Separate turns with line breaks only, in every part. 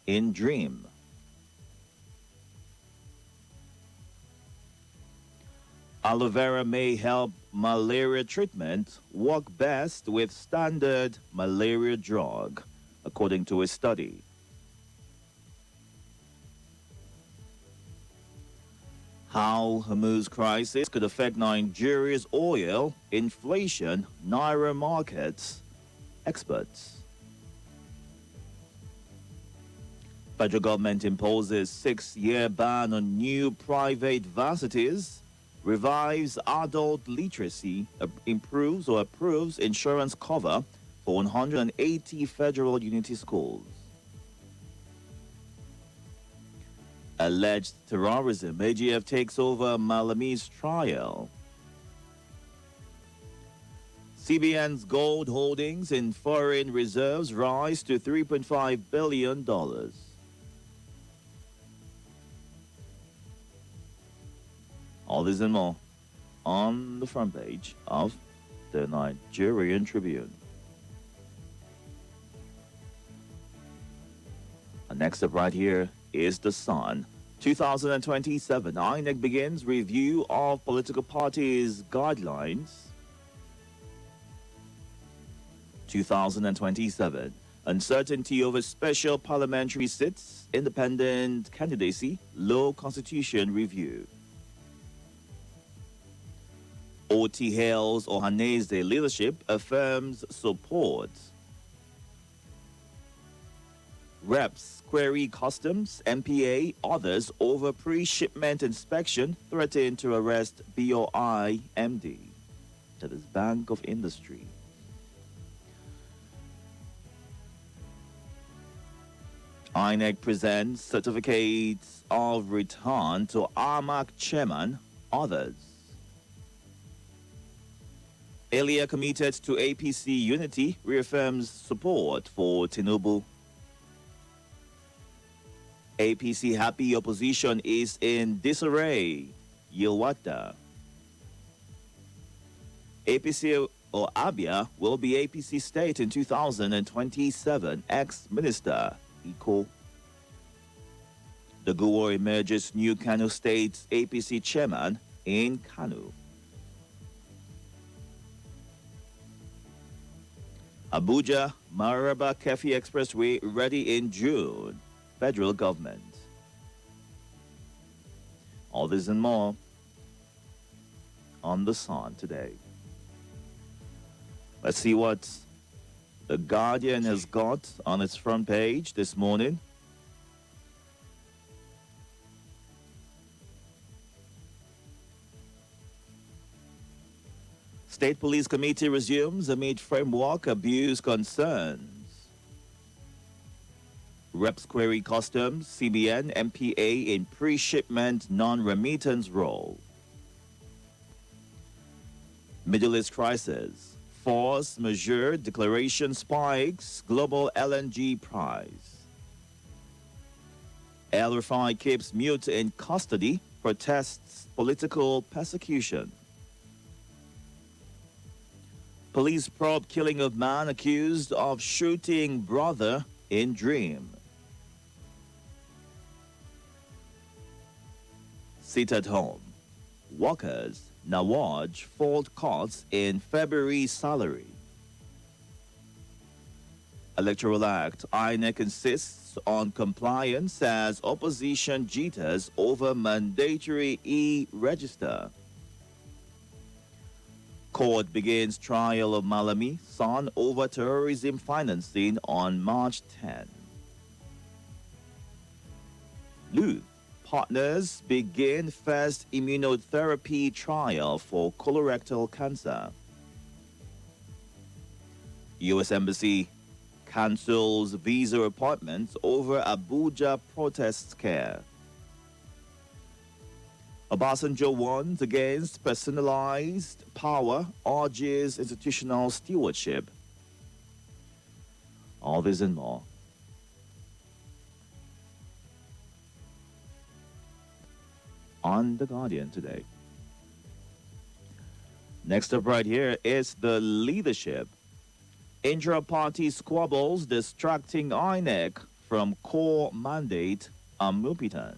in Dream. Aloe vera may help malaria treatment work best with standard malaria drug, according to a study. How Hormuz crisis could affect Nigeria's oil, inflation, naira markets, experts. Federal government imposes 6-year ban on new private varsities, revives adult literacy, improves or approves insurance cover for 180 federal unity schools. Alleged terrorism, AGF takes over Malami's trial. CBN's gold holdings in foreign reserves rise to $3.5 billion. All this and more on the front page of the Nigerian Tribune. And next up right here is The Sun. 2027, INEC begins review of political parties' guidelines. 2027, uncertainty over special parliamentary seats, independent candidacy, low constitution review. OT hails Ohaneze leadership, affirms support. Reps query customs, MPA, others over pre-shipment inspection, threaten to arrest BOI MD. That is Bank of Industry. INEC presents certificates of return to AMAC chairman, others. Earlier committed to APC unity, reaffirms support for Tinubu. APC happy opposition is in disarray, Yilwata. APC or Abia will be APC state in 2027, ex-minister Iko. The Guwo emerges new Kano State's APC chairman in Kano. Abuja Maraba Kefi Expressway ready in June. Federal government. All this and more on The Sun today. Let's see what The Guardian has got on its front page this morning. State Police Committee resumes amid framework abuse concerns. Reps query customs, CBN, MPA in pre-shipment non-remittance role. Middle East crisis. Force majeure declaration spikes global LNG price. El Rufai keeps mute in custody, protests political persecution. Police probe killing of man accused of shooting brother in Dream. Sit at home. Workers, Nawaj fault cuts in February salary. Electoral Act, INEC insists on compliance as opposition jitters over mandatory e-register. Court begins trial of Malami, son over terrorism financing on March 10. Luth, partners begin first immunotherapy trial for colorectal cancer. U.S. Embassy cancels visa appointments over Abuja protest scare. Obasanjo warns against personalized power, urges institutional stewardship. All this and more on The Guardian today. Next up right here is the leadership. Intra-party squabbles distracting INEC from core mandate Amupitan.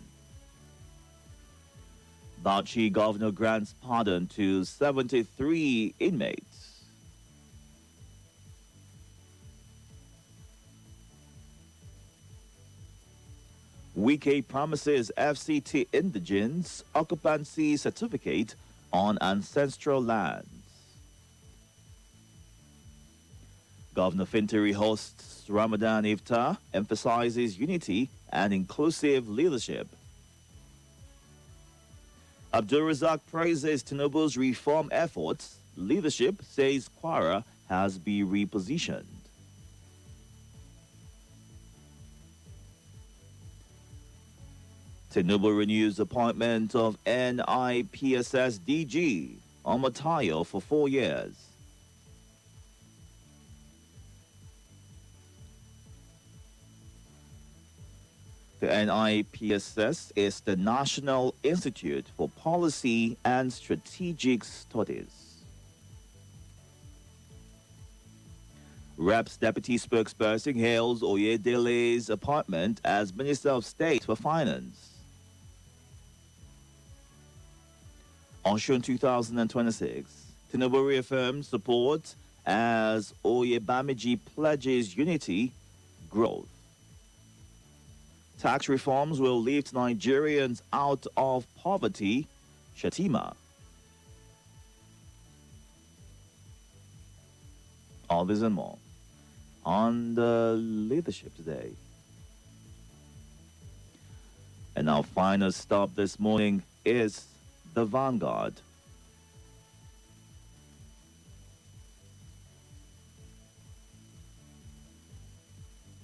Bauchi governor grants pardon to 73 inmates. Wike promises FCT indigents occupancy certificate on ancestral lands. Governor Fintiri hosts Ramadan Iftar, emphasizes unity and inclusive leadership. Abdul Razak praises Tinubu's reform efforts. Leadership says Kwara has been repositioned. Tinubu renews appointment of NIPSS DG Omotayo for 4 years. The NIPSS is the National Institute for Policy and Strategic Studies. Reps Deputy Spokesperson hails Oyedele's appointment as Minister of State for Finance. Oshun 2026, Tinubu reaffirms support as Oyebamiji pledges unity, growth. Tax reforms will lift Nigerians out of poverty, Shatima. All this and more on the leadership today. And our final stop this morning is the Vanguard.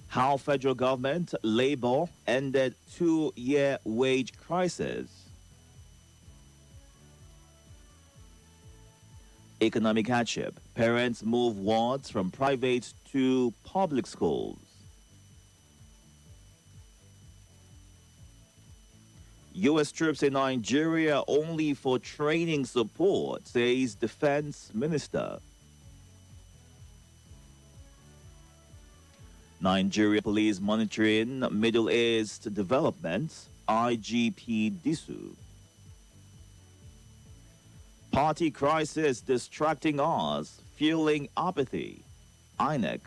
How federal government labor ended 2-year wage crisis. Economic hardship. Parents move wards from private to public schools. U.S. troops in Nigeria only for training support, says Defense Minister. Nigeria police monitoring Middle East developments, IGP Disu. Party crisis distracting us, fueling apathy, INEC.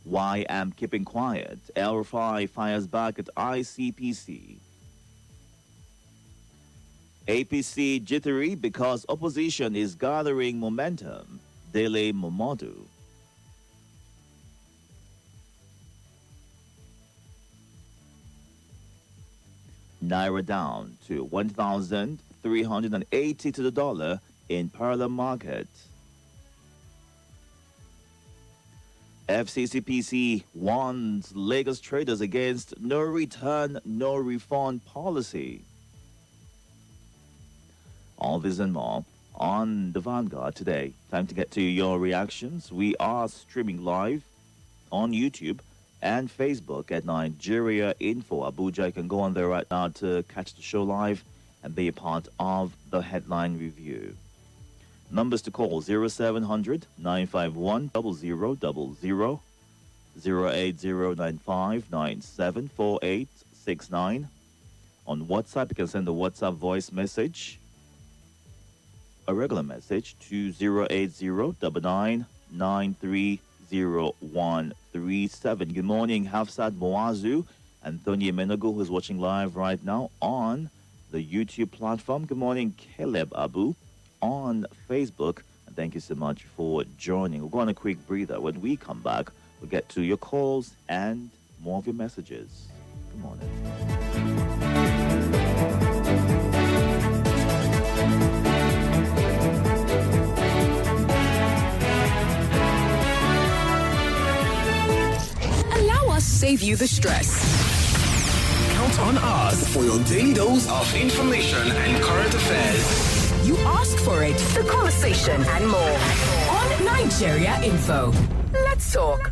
Why am keeping quiet? El-Rufai fires back at ICPC. APC jittery because opposition is gathering momentum. Dele Momodu. Naira down to 1,380 to the dollar in parallel market. FCCPC warns Lagos traders against no return, no refund policy. All this and more on the Vanguard today. Time to get to your reactions. We are streaming live on YouTube and Facebook at Nigeria Info Abuja. You can go on there right now to catch the show live and be a part of the headline review. Numbers to call 0700 951 0000, 08095974869. On WhatsApp, you can send a WhatsApp voice message, a regular message to 08099930137. Good morning, Hafsat Moazu, Anthony Menago, who's watching live right now on the YouTube platform. Good morning, Caleb Abu on Facebook. And thank you so much for joining. We'll go on a quick breather. When we come back, we'll get to your calls and more of your messages. Good morning.
Save you the stress.
Count on us for your daily dose of information and current affairs.
You asked for it, the conversation and more on Nigeria Info. Let's talk.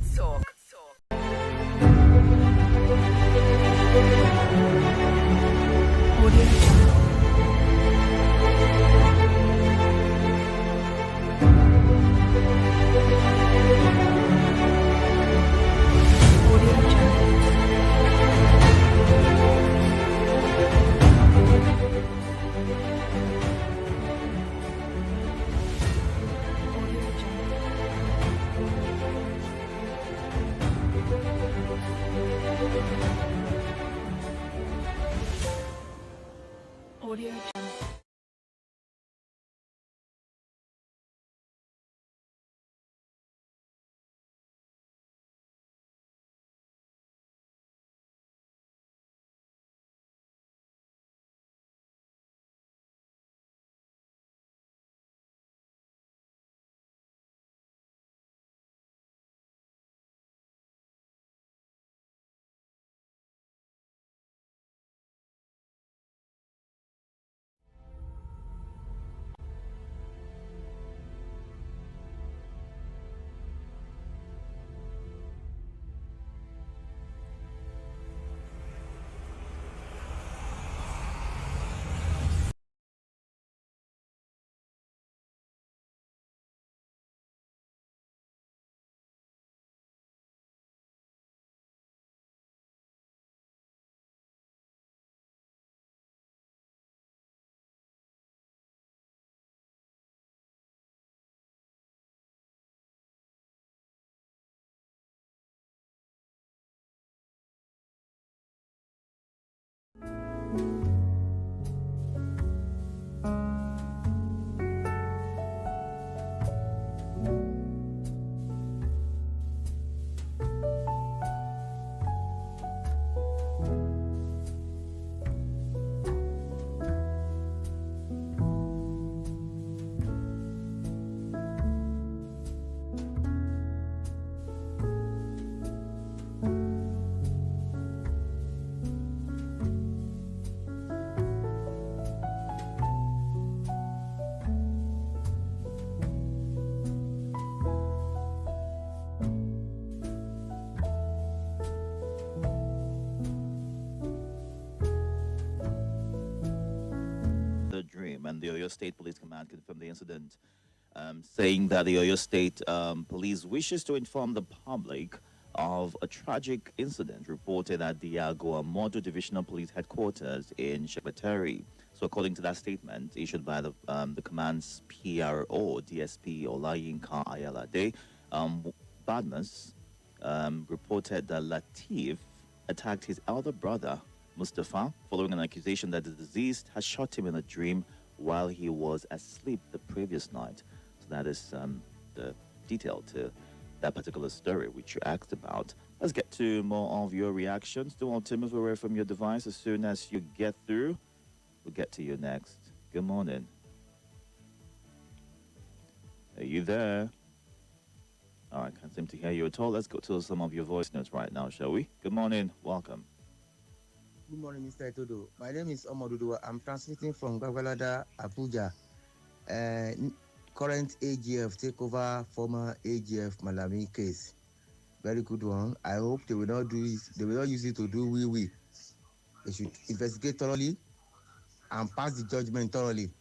the Oyo State Police Command confirmed the incident, saying that the Oyo State Police wishes to inform the public of a tragic incident reported at the Agoamodo Divisional Police Headquarters in Shekbateri. So, according to that statement issued by the command's PRO, DSP Olayinka Ayalade, Badmus reported that Latif attacked his elder brother, Mustafa, following an accusation that the deceased had shot him in a dream while he was asleep the previous night. So that is the detail to that particular story which you asked about. Let's get to more of your reactions. Don't move away from your device. As soon as you get through, we'll get to you next. Good morning. Are you there? Oh, I can't seem to hear you at all. Let's go to some of your voice notes right now, shall we? Good morning. Welcome.
Good morning, Mr. Itodo. My name is Omodudu. I'm transmitting from Gagwalada, Abuja. Current AGF takeover former AGF Malami case. Very good one. I hope they will not do it. They will not use it to do wee. They should investigate thoroughly and pass the judgment thoroughly.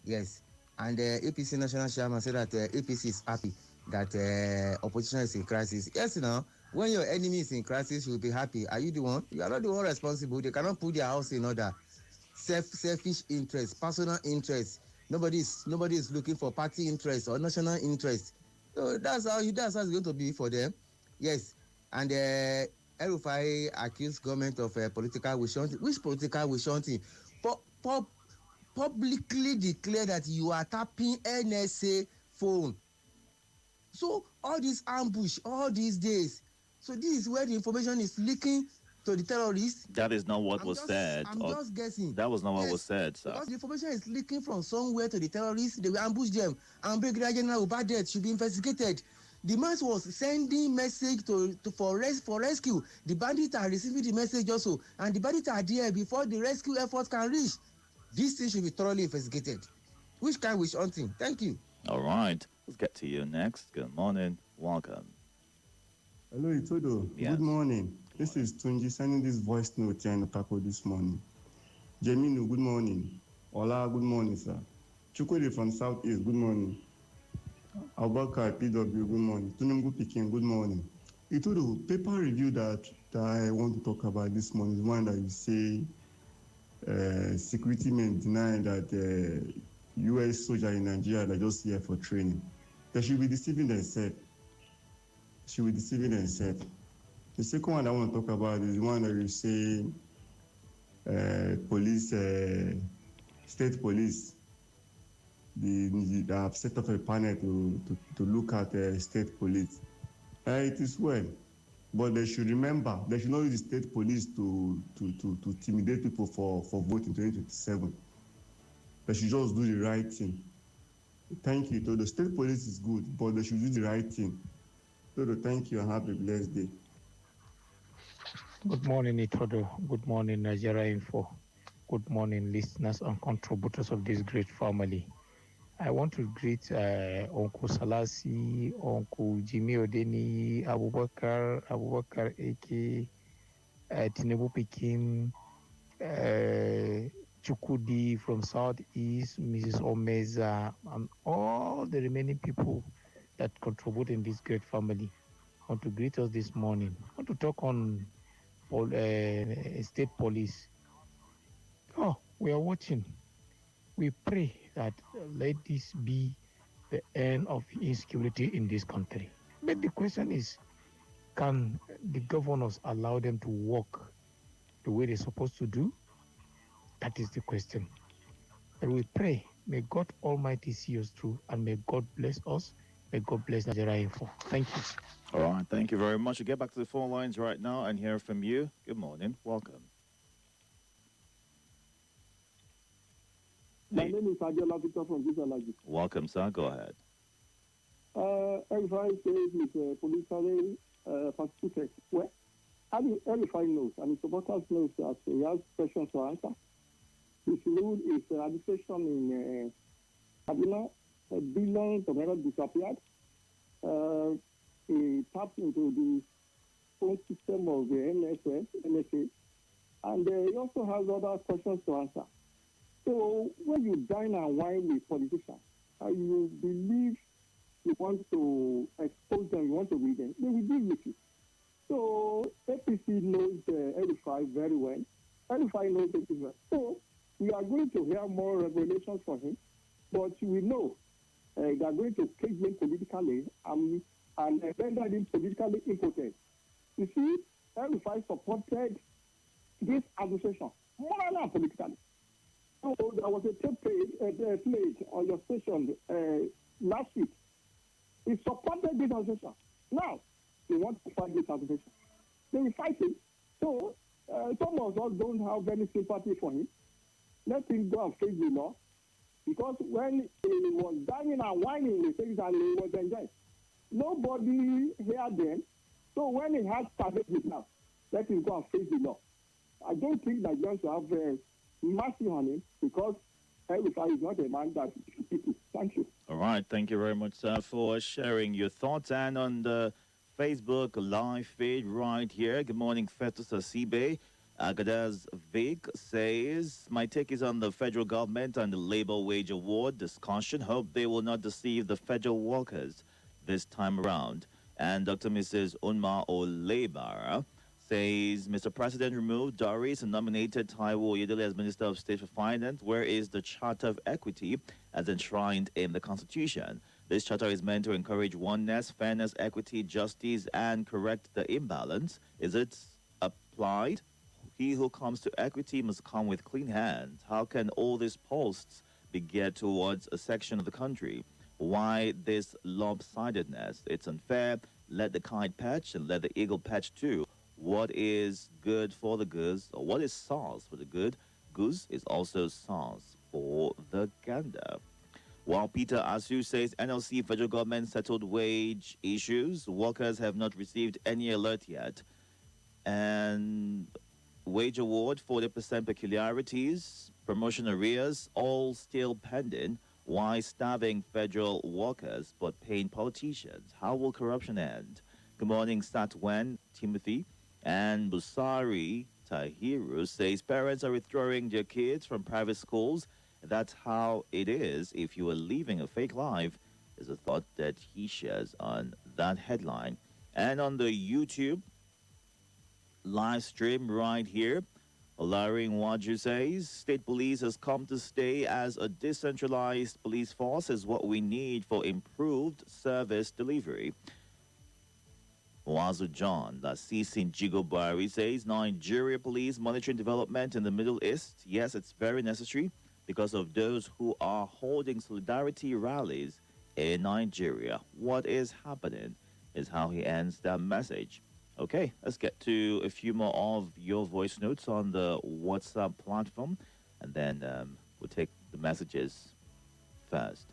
Yes. And the APC national chairman said that APC is happy that opposition is in crisis. Yes, when your enemy is in crisis, you'll be happy. Are you the one? You are not the one responsible. They cannot put their house in order. Selfish interest, personal interest. Nobody is looking for party interest or national interest. So that's how it's going to be for them. Yes. And El-Rufai accused government of political witch hunting. Which political witch hunting? Publicly declare that you are tapping NSA phone. So all this ambush, all these days. So this is where the information is leaking to the terrorists.
That is not what was said.
I'm just guessing.
That was not what was said, sir.
Because the information is leaking from somewhere to the terrorists. They will ambush them. And Brigadier General Ubadet should be investigated. The man was sending message for rescue. The bandits are receiving the message also. And the bandits are there before the rescue effort can reach. This thing should be thoroughly investigated. Which kind of witch hunting? Thank you.
All right. Let's get to you next. Good morning. Welcome.
Hello, Itodo.
Yes.
Good morning. This is Tunji sending this voice note here in Otako this morning. Jeminu, good morning. Ola, good morning, sir. Chukwudi from Southeast, good morning. Abubakar, PW, good morning. Tunungu Pikin, good morning. Itodo, paper review that I want to talk about this morning is one that you say security men deny that U.S. soldier in Nigeria are just here for training. They should be deceiving themselves. The second one I want to talk about is the one that you say police, state police, they have set up a panel to look at state police. It is well, but they should remember they should not use the state police to intimidate people for vote in 2027. They should just do the right thing. Thank you. So the state police is good, but they should do the right thing. So thank you and have a blessed day.
Good morning, Itodo. Good morning, Nigeria Info. Good morning, listeners and contributors of this great family. I want to greet Uncle Salasi, Uncle Jimmy Odeni, Abubakar Eke, Tinubu Pikin, Chukudi from Southeast, Mrs. Omeza, and all the remaining people that contribute in this great family. I want to greet us this morning. I want to talk on state police. Oh, we are watching. We pray that let this be the end of insecurity in this country. But the question is, can the governors allow them to work the way they're supposed to do? That is the question. And we pray, may God Almighty see us through, and may God bless us. May God bless Nigeria Info. Thank you.
All right. Thank you very much. We'll get back to the phone lines right now and hear from you. Good morning. Welcome.
My name is Adiola Victor from Visualogy.
Welcome, sir. Go ahead.
Everybody says it's politically persecuted. Well, everybody knows, and his supporters knows that he has questions to answer. His rule is administration in Kaduna, billions of naira disappeared. He tapped into the phone system of the NSA, and he also has other questions to answer. So when you dine and wine with politicians, and you believe you want to expose them, you want to read them, they will deal with you. So APC knows Edify very well. Edify knows APC well. So we are going to hear more revelations from him, but we know they are going to cage him politically and render him politically impotent. You see, Edify supported this administration morally and politically. So there was a tape played on your station last week. He supported this administration. Now, they want to fight this administration. They will fight him. So, some of us don't have any sympathy for him. Let him go and face the law. Because when he was dining and whining with things and he was enjoying, nobody heard them. So when he has challenges now, let him go and face the law. I don't think Nigerians will have mercy on him because Elifai is not a man that people. Thank you.
All right. Thank you very much, sir, for sharing your thoughts. And on the Facebook live feed right here, good morning, Fetus Asibe. Agadaz Vic says, my take is on the federal government and the labor wage award discussion. Hope they will not deceive the federal workers this time around. And Dr. Mrs. Unma Olebara says, Mr. President removed Doris and nominated Taiwo Oyedele as Minister of State for Finance. Where is the Charter of Equity as enshrined in the Constitution? This charter is meant to encourage oneness, fairness, equity, justice, and correct the imbalance. Is it applied? He who comes to equity must come with clean hands. How can all these posts be geared towards a section of the country? Why this lopsidedness? It's unfair. Let the kite patch and let the eagle patch too. What is good for the goose, or what is sauce for the good goose is also sauce for the gander. While Peter Asu says NLC federal government settled wage issues, workers have not received any alert yet. And wage award, 40% peculiarities, promotion arrears, all still pending. Why starving federal workers but paying politicians? How will corruption end? Good morning, Satwen, Timothy. And Busari Tahiru says parents are withdrawing their kids from private schools. That's how it is if you are living a fake life, is a thought that he shares on that headline. And on the YouTube live stream right here, Olaring Waju says, State Police has come to stay as a decentralized police force is what we need for improved service delivery. Wazu John, Lasisi Jigobari says, Nigeria police monitoring development in the Middle East. Yes, it's very necessary because of those who are holding solidarity rallies in Nigeria. What is happening is how he ends that message. Okay, let's get to a few more of your voice notes on the WhatsApp platform, and then we'll take the messages first.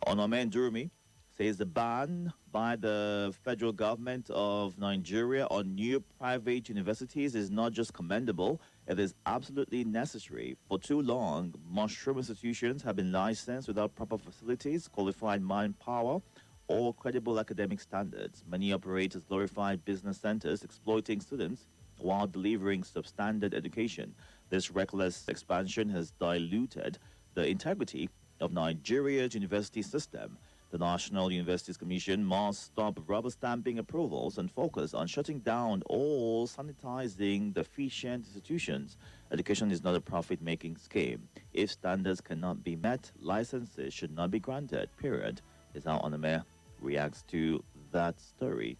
Onomen Durumi says the ban by the federal government of Nigeria on new private universities is not just commendable, it is absolutely necessary. For too long, mushroom institutions have been licensed without proper facilities, qualified manpower, or credible academic standards. Many operate as glorified business centers, exploiting students while delivering substandard education. This reckless expansion has diluted the integrity of Nigeria's university system. The National Universities Commission must stop rubber stamping approvals and focus on shutting down all sanitizing deficient institutions. Education is not a profit-making scheme. If standards cannot be met, licenses should not be granted, period. Is how Onome reacts to that story.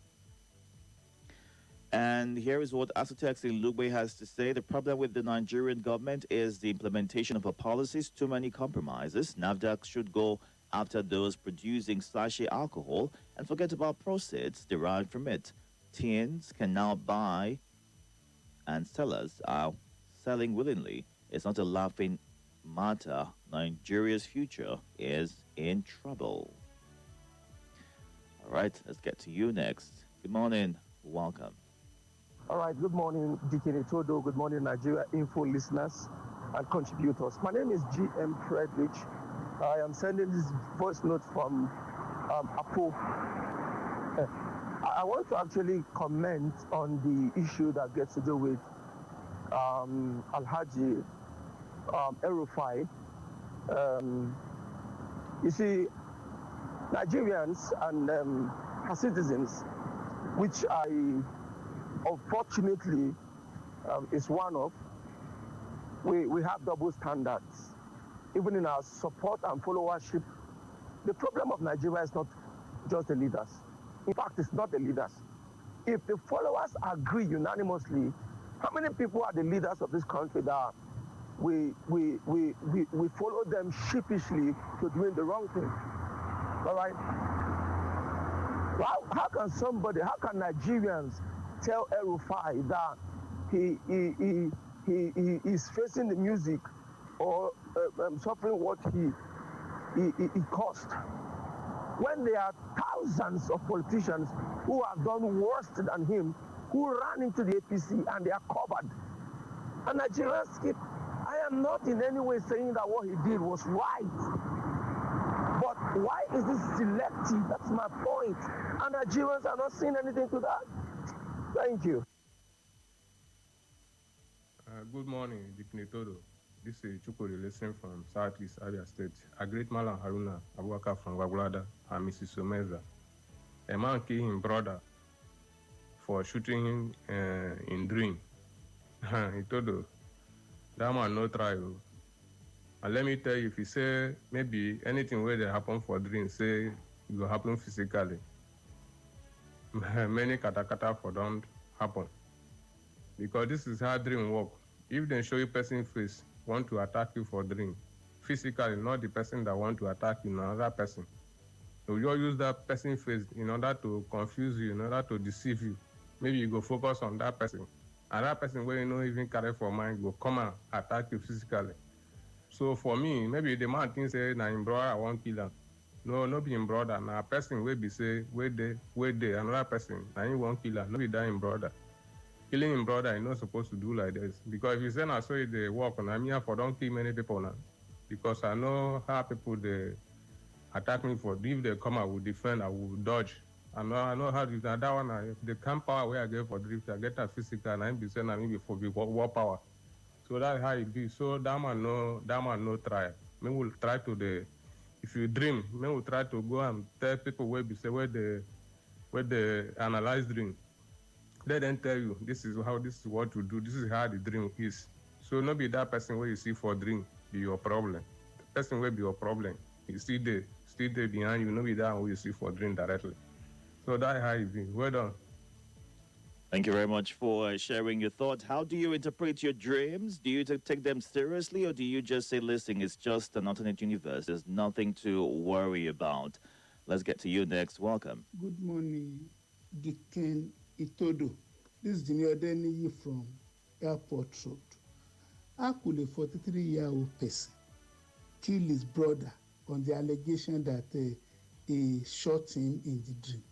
And here is what Asutex in Lugbe has to say. The problem with the Nigerian government is the implementation of her policies. Too many compromises. NAFDAC should go after those producing sachet alcohol and forget about proceeds derived from it. Teens can now buy and sellers are selling willingly. It's not a laughing matter. Nigeria's future is in trouble. All right, let's get to you next. Good morning. Welcome.
All right, good morning, Deacon Itodo. Good morning, Nigeria Info listeners and contributors. My name is G.M. Fredrich. I am sending this voice note from Apo. I want to actually comment on the issue that gets to do with Alhaji El-Rufai. You see, Nigerians and her citizens, which I unfortunately is one of, we have double standards. Even in our support and followership, the problem of Nigeria is not just the leaders. In fact, it's not the leaders. If the followers agree unanimously, how many people are the leaders of this country that we follow them sheepishly to doing the wrong thing? All right? How can Nigerians tell El-Rufai that he is facing the music or suffering what he caused, when there are thousands of politicians who have done worse than him, who ran into the APC and they are covered? And Nigerians keep, I am not in any way saying that what he did was right. But why is this selective? That's my point. And Nigerians are not seeing anything to that. Thank you.
Good morning, Itodo. This is Chukuri listening from Southeast Abia State. A great Malam Haruna Abubakar from Wagulada and Mrs. Omeza. A man killed his brother for shooting him in dream. Itodo, that man no try. And let me tell you, if you say maybe anything where they happen for dream, say it will happen physically. Many kata for don't happen. Because this is how dream work. If they show you person face, want to attack you for dream, physically, not the person that want to attack you, another person. So you use that person face in order to confuse you, in order to deceive you. Maybe you go focus on that person. And that person where you know even carry for mind go come and attack you physically. So for me, maybe the man thinks say na him brother I want kill him. No be him brother. Na person will be say where they another person na him want kill him. No be that him brother. Killing him brother, you're not supposed to do like this. Because if you say I saw it they work on, I mean for don't kill many people now. Because I know how people they attack me for if they come I will defend, I will dodge. I know how to that one the camp power where I get for drift, I get a physical and I be saying I mean before war power. So that's how it be. So that man no try. Me will try to if you dream, me will try to go and tell people where they analyze dream. Let them tell you this is what to do, this is how the dream is. So not be that person where you see for dream be your problem. The person will be your problem. You still there behind you, not be that where you see for dream directly. So that's how it be. Well done.
Thank you very much for sharing your thoughts. How do you interpret your dreams? Do you take them seriously, or do you just say, listen, it's just an alternate universe, there's nothing to worry about? Let's get to you next. Welcome.
Good morning, Deacon Itodo. This is Junior Denny from Airport Road. How could a 43-year-old person kill his brother on the allegation that he shot him in the dream?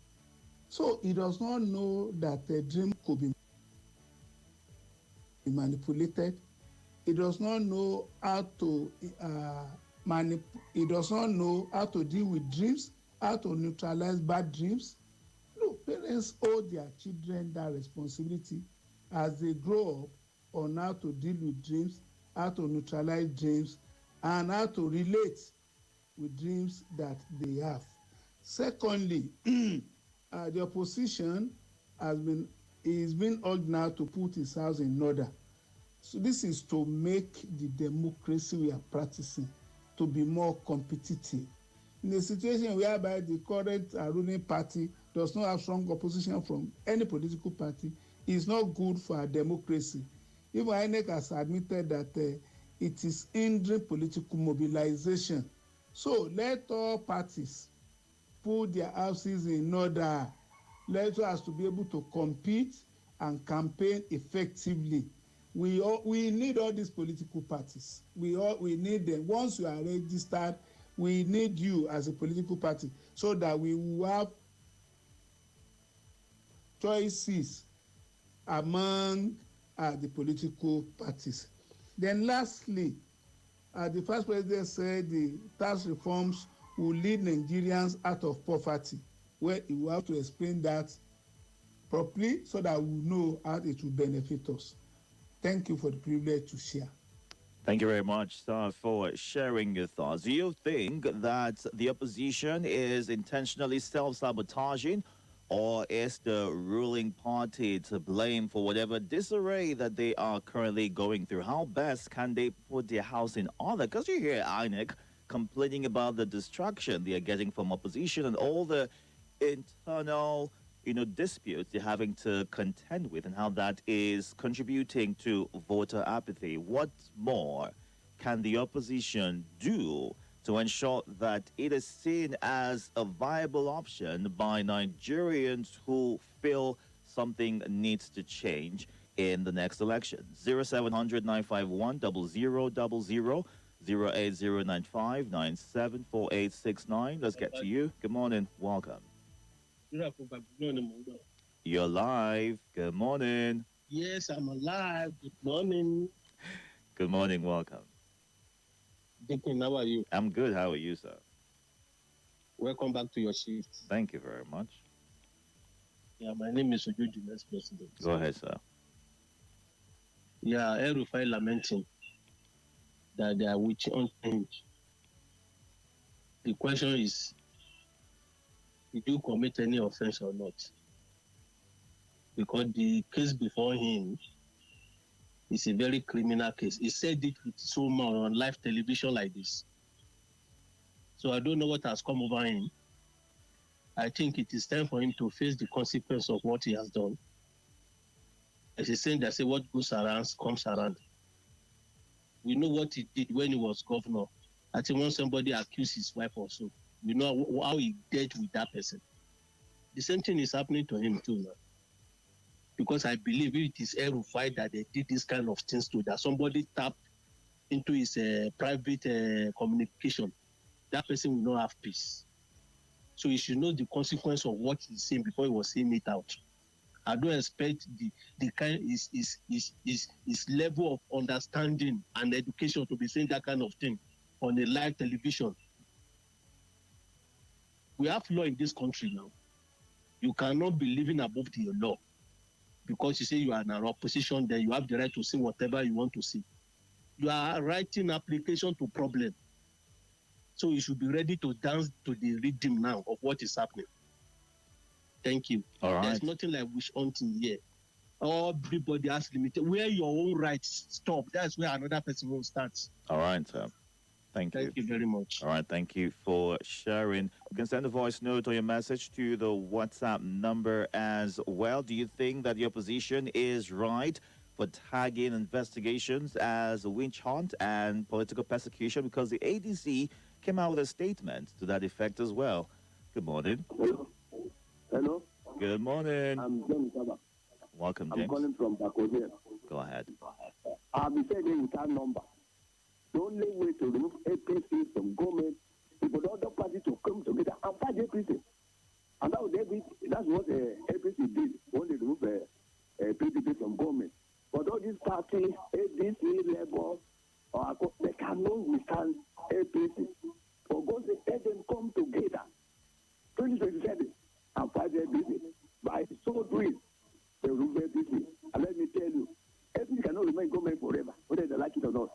So he does not know that the dream could be manipulated. He does not know how to he does not know how to deal with dreams, how to neutralize bad dreams. No, parents owe their children that responsibility as they grow up on how to deal with dreams, how to neutralize dreams, and how to relate with dreams that they have. Secondly, the opposition is being urged now to put his house in order. So this is to make the democracy we are practicing to be more competitive. In a situation whereby the current ruling party does not have strong opposition from any political party, is not good for our democracy. Even INEC has admitted that it is hindering political mobilization. So let all parties put their houses in order. Let us to be able to compete and campaign effectively. We need all these political parties. We need them. Once you are registered, we need you as a political party so that we will have choices among the political parties. Then lastly, the first president said the tax reforms will lead Nigerians out of poverty. Well, you will have to explain that properly so that we know how it will benefit us. Thank you for the privilege to share.
Thank you very much, sir, for sharing your thoughts. Do you think that the opposition is intentionally self-sabotaging, or is the ruling party to blame for whatever disarray that they are currently going through? How best can they put their house in order? Because you hear INEC complaining about the distraction they are getting from opposition and all the internal disputes they're having to contend with, and how that is contributing to voter apathy. What more can the opposition do to ensure that it is seen as a viable option by Nigerians who feel something needs to change in the next election? 0700 951 0000, 08095 974869. Let's get to you. Good morning. Welcome. You're live. Good morning.
Yes, I'm alive. Good morning.
Good morning. Welcome.
Dickon, how are you?
I'm good. How are you, sir?
Welcome back to your shift.
Thank you very much.
Yeah, my name is Ojuju, next president.
Go ahead, sir.
Yeah, El-Rufai lamenting that they are witch hunting. The question is, did you commit any offense or not? Because the case before him is a very criminal case. He said it with so much on live television like this. So I don't know what has come over him. I think it is time for him to face the consequence of what he has done. As a saying that say what goes around comes around. We know what he did when he was governor. I think when somebody accused his wife or so, we know how he dealt with that person. The same thing is happening to him too now. Because I believe it is El-Rufai that they did this kind of things to, that somebody tapped into his private communication. That person will not have peace. So he should know the consequence of what he's saying before he was saying it out. I don't expect the kind his level of understanding and education to be saying that kind of thing on a live television. We have law in this country now. You cannot be living above the law because you say you are in an opposition, then you have the right to say whatever you want to say. You are writing application to problem. So you should be ready to dance to the rhythm now of what is happening. Thank you.
All right.
There's nothing like wish hunting here. Everybody has limited. Where your own rights stop, that's where another person will start.
All right, sir. Thank you.
Thank you very much.
All right, thank you for sharing. You can send a voice note or your message to the WhatsApp number as well. Do you think that the opposition is right for tagging investigations as a witch hunt and political persecution? Because the ADC came out with a statement to that effect as well. Good morning.
Hello.
Good morning.
I'm James Saba.
Welcome,
I'm
James.
calling from Bakodia.
Go ahead.
I'll be saying without number. The only way to remove APC from government is for the other party to come together and fight APC. And that's what APC did when they removed PDP from government. But all these parties, ADC, Labour, they cannot withstand APC. For God's sake, let them come together. 2027 and fight APC. By so doing, they remove APC. And let me tell you, APC cannot remain government forever, whether they like it or not.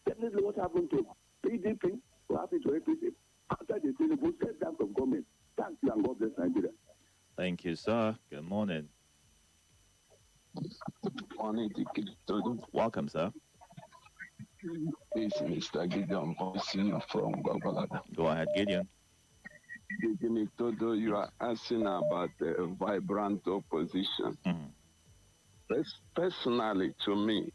Definitely what happened to PDP will happen to APC after the Tinubu step down from government. Thank you and God bless Nigeria.
Thank you, sir. Good morning.
Good morning, Itodo.
Welcome, sir.
This is Mr. Gideon Bossing from Babalada.
Go ahead, Gideon.
Itodo, you are asking about the vibrant opposition. Personally, to me,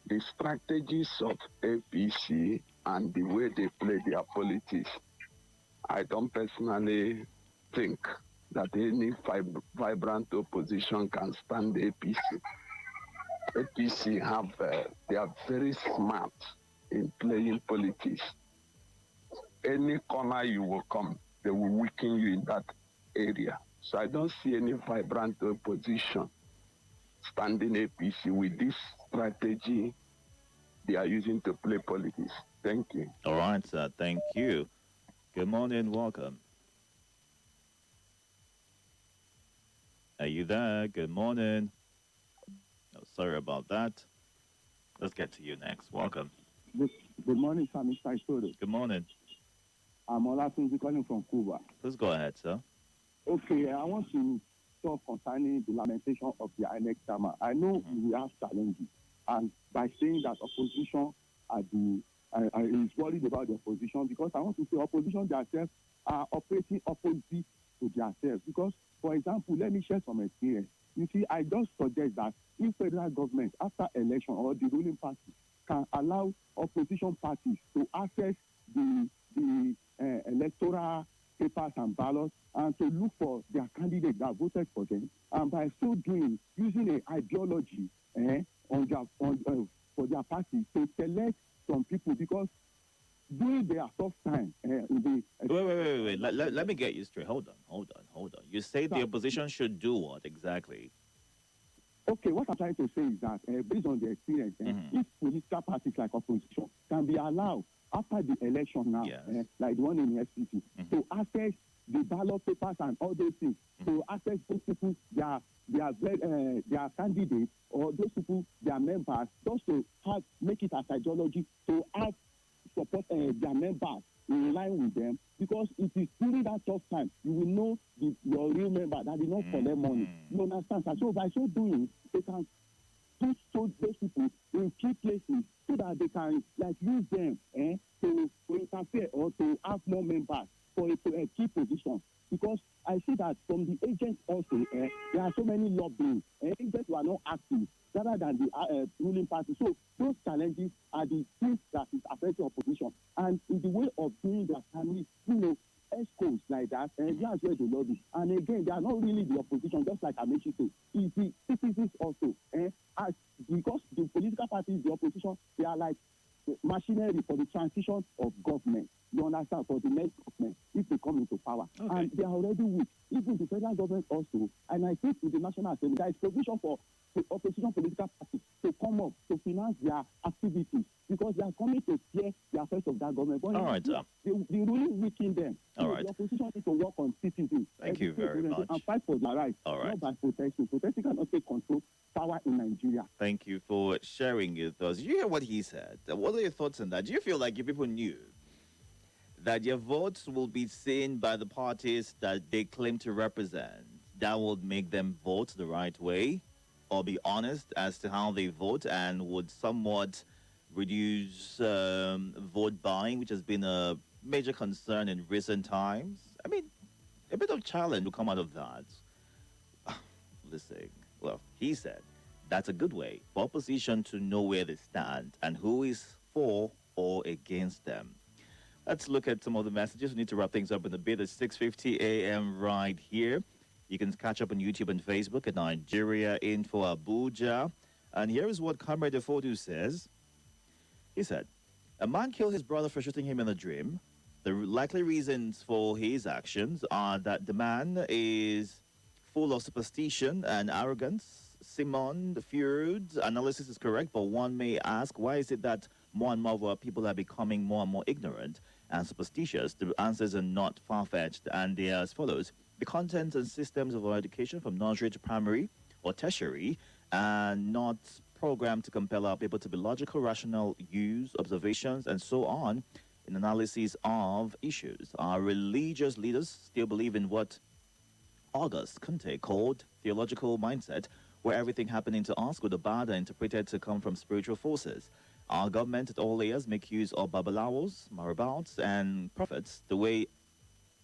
the strategies of APC and the way they play their politics, I don't personally think that any vibrant opposition can stand APC. APC they are very smart in playing politics. Any corner you will come, they will weaken you in that area. So I don't see any vibrant opposition standing APC with this strategy they are using to play politics. Thank you.
All right, sir. Thank you. Good morning. Welcome. Are you there? Good morning. Oh, sorry about that. Let's get to you next. Welcome.
Good morning, sir, Mr. Itodo.
Good morning.
I'm Olatunji calling from Cuba.
Please go ahead, sir.
Okay, I want to talk concerning the lamentation of the INEC chairman. I know we have challenges, and by saying that opposition are is worried about the opposition, because I want to say opposition themselves are operating opposite to themselves. Because, for example, let me share some experience. You see, I just suggest that if federal government, after election or the ruling party, can allow opposition parties to access the electoral papers and ballots and to look for their candidate that voted for them, and by so doing, using an ideology for their party to select some people, because during their tough time,
Wait. Let me get you straight. Hold on. You say the opposition should do what exactly?
Okay, what I'm trying to say is that based on the experience, if political parties like opposition can be allowed after the election now, like the one in the SPC, to access the ballot papers and all those things, to access those people, their candidates, or those people, their members, just to make it as ideology, to have support their members in line with them, because it is during that tough time you will know your real member that did not collect money. You understand? So by so doing, they can put those people in key places so that they can use them to interfere or to have more members for a key position. Because I see that from the agents also, there are so many lobbying. Agents who are not active rather than the ruling party. So those challenges are the things that is affecting opposition. And in the way of doing that, ESCOs like that, that's where they lobby. And again, they are not really the opposition, just like Amechi said. It's the citizens also. Because the political parties, the opposition, they are like machinery for the transition of government. You understand? For the next government, if they come into power. Okay. And they are already weak. Even the federal government also. And I think with the National Assembly, there is provision for the opposition political parties to come up to finance their activities, because they are coming to share the affairs of that government. But
all right,
they really weaken them.
All right.
The opposition needs to work on citizens.
Thank you very much.
And fight for their rights.
All right.
Not by protesting. Protesting cannot take control power in Nigeria.
Thank you for sharing your thoughts. Did you hear what he said? What are your thoughts on that? Do you feel like if people knew that your votes will be seen by the parties that they claim to represent, that would make them vote the right way, or be honest as to how they vote, and would somewhat reduce vote buying, which has been a major concern in recent times? I mean, a bit of challenge will come out of that. Listen, well, he said that's a good way for opposition to know where they stand and who is for or against them. Let's look at some of the messages. We need to wrap things up in a bit. It's 6:50 a.m. right here. You can catch up on YouTube and Facebook at Nigeria Info Abuja. And here is what Comrade Itodo says. He said, a man killed his brother for shooting him in a dream. The likely reasons for his actions are that the man is full of superstition and arrogance. Simon, the Feuds analysis is correct, but one may ask, why is it that more and more of our people are becoming more and more ignorant and superstitious? The answers are not far-fetched, and they are as follows. The contents and systems of our education from nursery to primary or tertiary are not programmed to compel our people to be logical, rational, use observations, and so on in analysis of issues. Our religious leaders still believe in what August Conte called theological mindset, where everything happening to us, good or bad, are interpreted to come from spiritual forces. Our government at all layers make use of babalawos, marabouts, and prophets. The way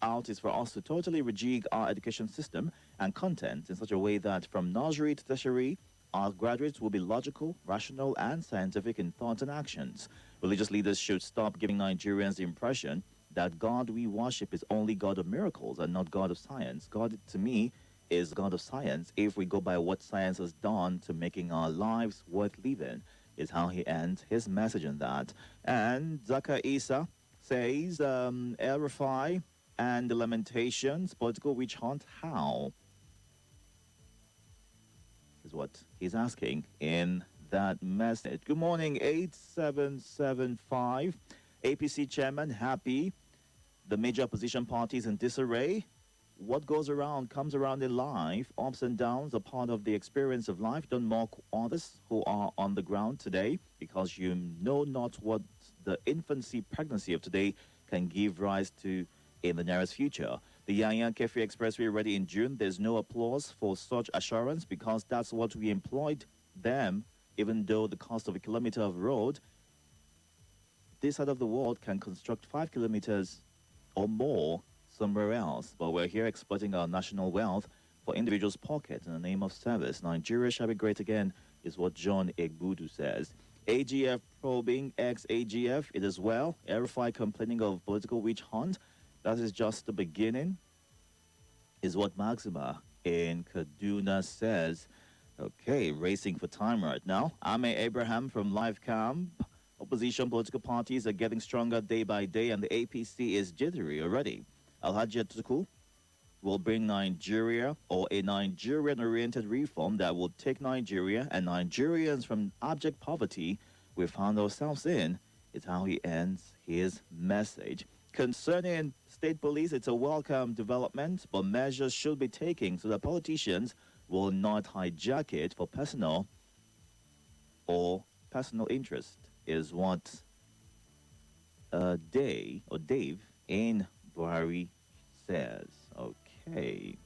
out is for us to totally rejig our education system and content in such a way that from nursery to tertiary, our graduates will be logical, rational, and scientific in thoughts and actions. Religious leaders should stop giving Nigerians the impression that God we worship is only God of miracles and not God of science. God, to me, is God of science if we go by what science has done to making our lives worth living, is how he ends his message on that. And Zaka Isa says, El Rafai and the Lamentations, political witch hunt, how? Is what he's asking in that message. Good morning, 8775. APC chairman, happy. The major opposition parties in disarray. what goes around comes around in life. Ups and downs are part of the experience of life. Don't mock others who are on the ground today, because you know not what the infancy pregnancy of today can give rise to in the nearest future. The Yanya Kefi Expressway ready in June. There's no applause for such assurance, because that's what we employed them, even though the cost of a kilometer of road this side of the world can construct 5 kilometers or more somewhere else. But we're here exploiting our national wealth for individuals' pockets in the name of service. Nigeria shall be great again, is what John Egbudu says. AGF probing ex-AGF, it as well. RFI complaining of political witch hunt. That is just the beginning, is what Maxima in Kaduna says. Okay, racing for time right now. Ame Abraham from Live Camp. Opposition political parties are getting stronger day by day, and the APC is jittery already. Alhaji Atuku will bring Nigeria, or a Nigerian-oriented reform that will take Nigeria and Nigerians from abject poverty we found ourselves in, is how he ends his message. Concerning state police, it's a welcome development, but measures should be taken so that politicians will not hijack it for personal interest, is what Dave in Buhari says. Okay.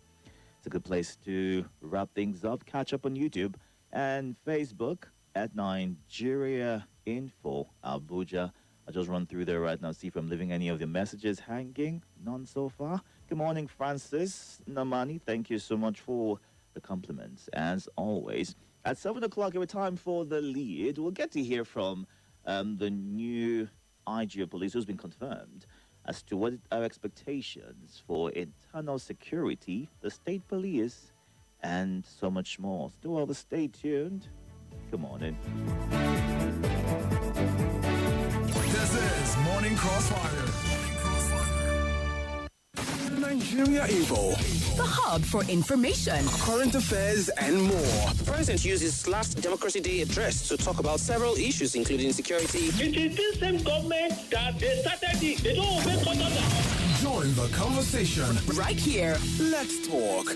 It's a good place to wrap things up. Catch up on YouTube and Facebook at Nigeria Info Abuja. I'll just run through there right now, see if I'm leaving any of the messages hanging. None so far. Good morning, Francis Namani. Thank you so much for the compliments, as always. At 7 o'clock, every time for the lead, we'll get to hear from the new IG of police who's been confirmed as to what are expectations for internal security, the state police, and so much more. Still, stay tuned. Good morning.
This is Morning Crossfire. Nigeria Info.
The hub for information,
Current affairs and more.
The president used his last Democracy Day address to talk about several issues, including security.
It is this same government that they started it. They don't obey conduct.
Join the conversation
right here.
Let's talk.